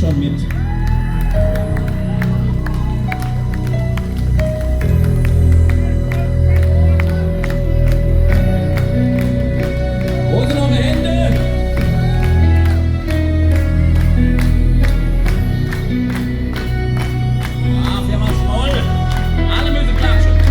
schon mit. Wo sind eure Hände? Ach, wir machen voll. Alle müssen klatschen.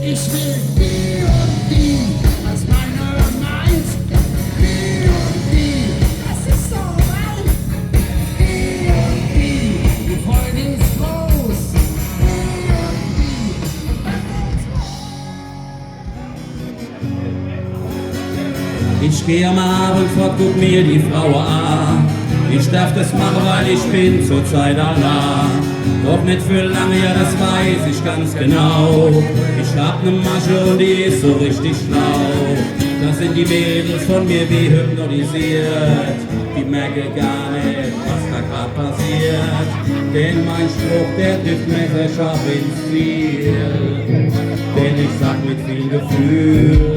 Ich will die und die als meine meint. Die und die, es ist so weit. Die und die Freude ist groß. Die und die. Ich geh am Abend fort, guck mir die Frau an. Ich darf das machen, weil ich bin zurzeit allein. Doch nicht für lange, ja das weiß ich ganz genau. Ich hab ne Masche und die ist so richtig schlau. Da sind die Mädels von mir wie hypnotisiert. Die merken gar nicht, was da grad passiert. Denn mein Spruch, der trifft messerscharf ins Ziel. Denn ich sag mit viel Gefühl.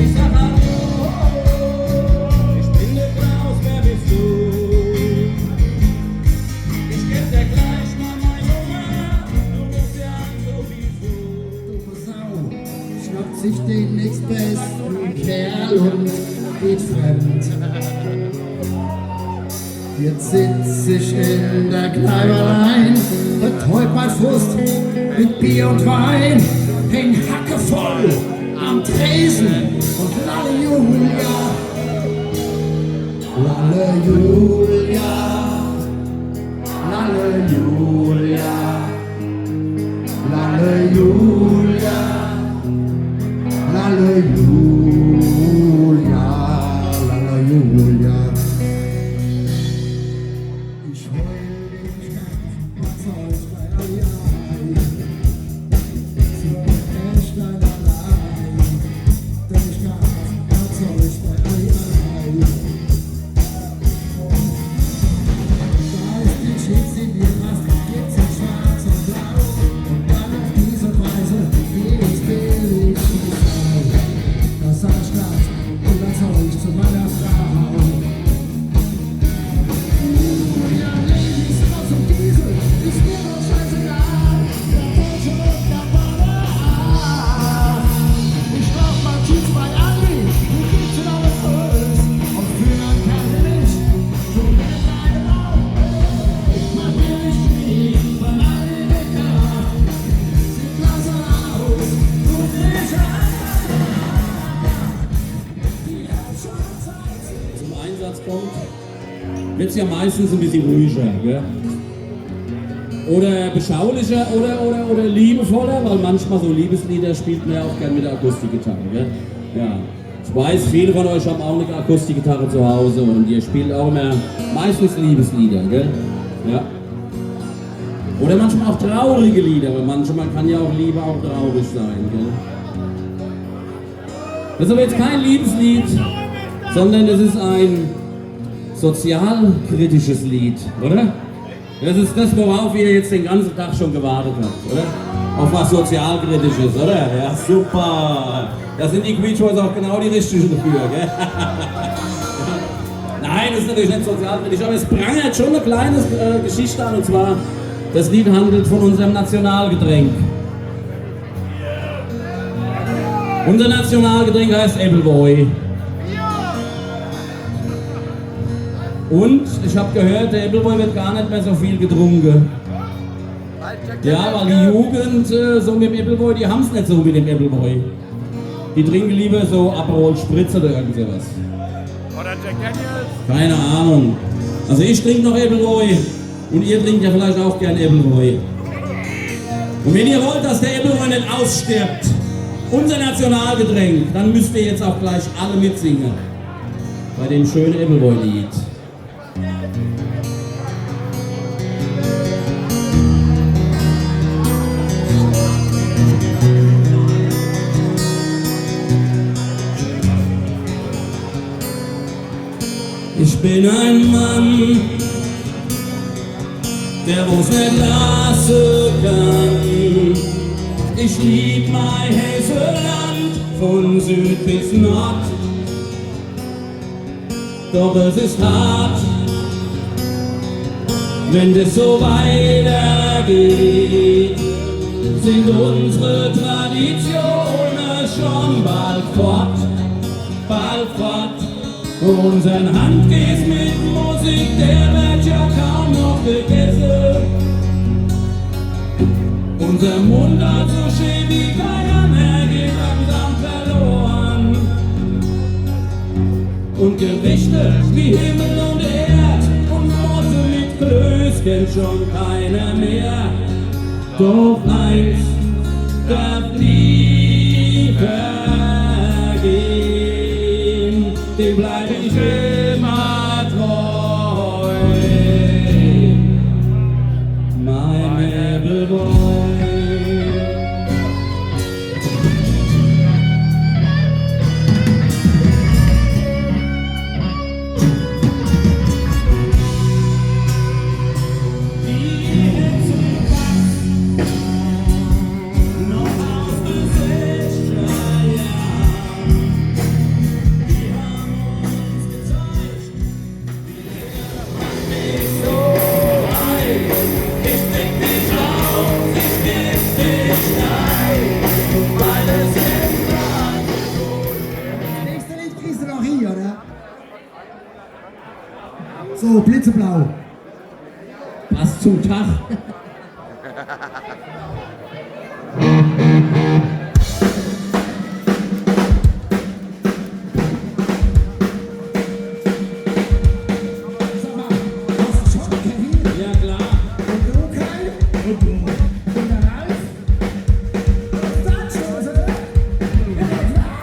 Ich sag sich den nächstbesten Kerl und geht fremd. Jetzt sitz ich in der Kneipe allein, betäubt mein Frust mit Bier und Wein, häng hackevoll am Tresen und lalle Julia, lalle Julia, lalle Julia, lalle Julia. Lalle Julia, lalle Julia. Ich heul den Kampf aus meiner Jagd. Sie ist echt allein, denn ich wird es ja meistens ein bisschen ruhiger. Gell? Oder beschaulicher oder liebevoller, weil manchmal so Liebeslieder spielt man ja auch gern mit der Akustikgitarre. Gell? Ja. Ich weiß, viele von euch haben auch eine Akustikgitarre zu Hause und ihr spielt auch immer meistens Liebeslieder. Gell? Ja. Oder manchmal auch traurige Lieder, weil manchmal kann ja auch Liebe auch traurig sein. Gell? Das ist aber jetzt kein Liebeslied, sondern es ist ein sozialkritisches Lied, oder? Das ist das, worauf ihr jetzt den ganzen Tag schon gewartet habt, oder? Auf was Sozialkritisches, oder? Ja, super! Da sind die Beach Boys auch genau die richtigen dafür, gell? Nein, das ist natürlich nicht sozialkritisch, aber es prangert schon eine kleine Geschichte an, und zwar, das Lied handelt von unserem Nationalgetränk. Unser Nationalgetränk heißt Appleboy. Und ich habe gehört, der Appleboy wird gar nicht mehr so viel getrunken. Ja, weil die Jugend so mit dem Appleboy, die haben es nicht so mit dem Appleboy. Die trinken lieber so Aperol Spritz oder irgend sowas. Oder Jack Daniels. Keine Ahnung. Also ich trinke noch Appleboy und ihr trinkt ja vielleicht auch gern Appleboy. Und wenn ihr wollt, dass der Appleboy nicht ausstirbt, unser Nationalgetränk, dann müsst ihr jetzt auch gleich alle mitsingen. Bei dem schönen Appleboy-Lied. Ich bin ein Mann, der wo's nicht lassen kann. Ich lieb mein Hesseland von Süd bis Nord. Doch es ist hart, wenn das so weitergeht, sind unsere Traditionen schon bald fort, bald fort. Unseren Handkäse mit Musik, der wird ja kaum noch gegessen. Unser Mund hat so schön wie keiner mehr, geht langsam verloren. Und Gerichte wie Himmel und Erd und Worte mit Klößchen schon keiner mehr. Doch eins darf nie vergehen, dem bleib ich immer treu. Mein Appleboy. So, blitzeblau. Passt zum Tag. Sag mal, hast du schon Kevin? Ja klar. Und du, Kai? Und du? Und der Ralf? Und das schon, oder? Ja, klar.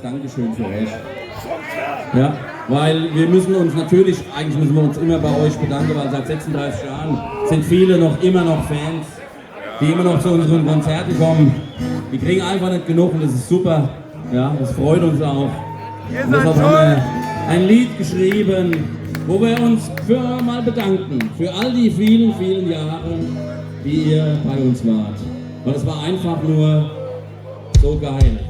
Dankeschön für euch. Ja, weil wir müssen uns natürlich, eigentlich müssen wir uns immer bei euch bedanken, weil seit 36 Jahren sind viele immer noch Fans, die immer noch zu unseren Konzerten kommen. Die kriegen einfach nicht genug und das ist super. Ja, das freut uns auch. Und deshalb haben wir ein Lied geschrieben, wo wir uns mal bedanken für all die vielen, vielen Jahre, die ihr bei uns wart. Und es war einfach nur so geil.